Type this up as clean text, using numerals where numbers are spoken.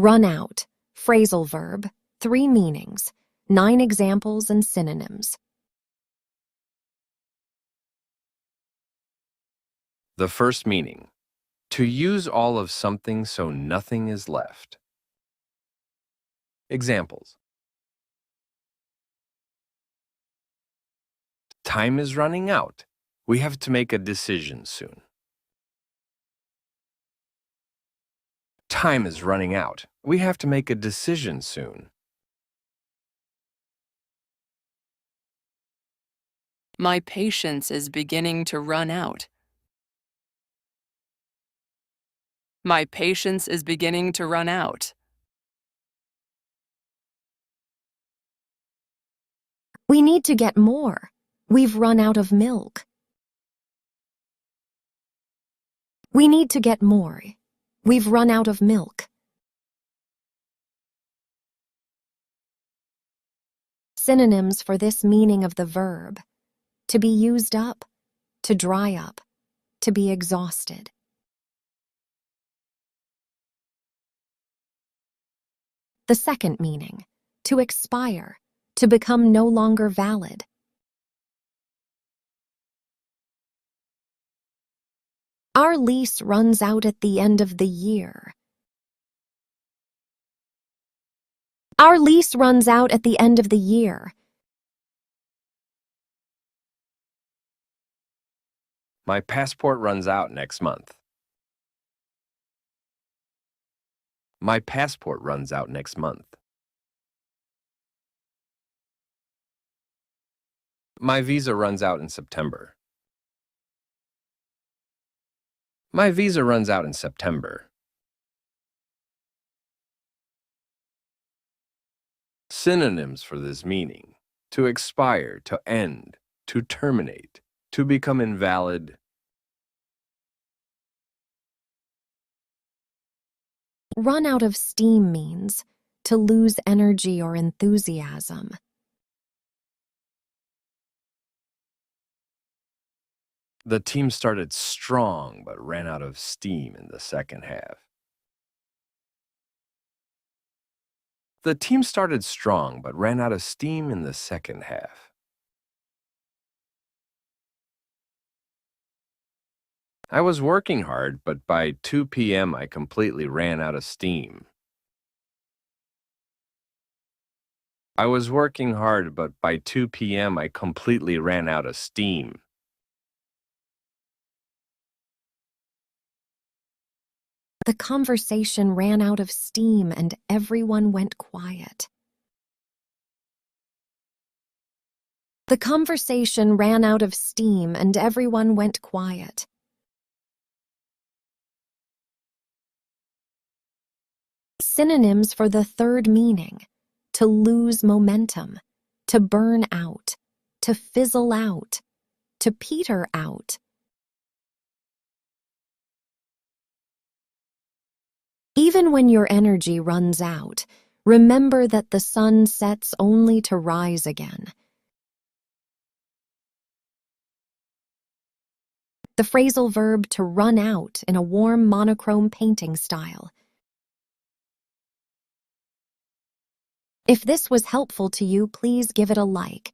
Run out, phrasal verb, 3 meanings, 9 examples and synonyms. The first meaning, to use all of something so nothing is left. Examples. Time is running out. We have to make a decision soon. Time is running out. We have to make a decision soon. My patience is beginning to run out. My patience is beginning to run out. We need to get more. We've run out of milk. We need to get more. We've run out of milk. Synonyms for this meaning of the verb: to be used up, to dry up, to be exhausted. The second meaning, to expire, to become no longer valid. Our lease runs out at the end of the year. Our lease runs out at the end of the year. My passport runs out next month. My passport runs out next month. My visa runs out in September. My visa runs out in September. Synonyms for this meaning: to expire, to end, to terminate, to become invalid. Run out of steam means to lose energy or enthusiasm. The team started strong but ran out of steam in the second half. The team started strong but ran out of steam in the second half. I was working hard, but by 2 p.m. I completely ran out of steam. I was working hard, but by 2 p.m. I completely ran out of steam. The conversation ran out of steam and everyone went quiet. The conversation ran out of steam and everyone went quiet. Synonyms for the third meaning: to lose momentum, to burn out, to fizzle out, to peter out. Even when your energy runs out, remember that the sun sets only to rise again. The phrasal verb to run out in a warm monochrome painting style. If this was helpful to you, please give it a like.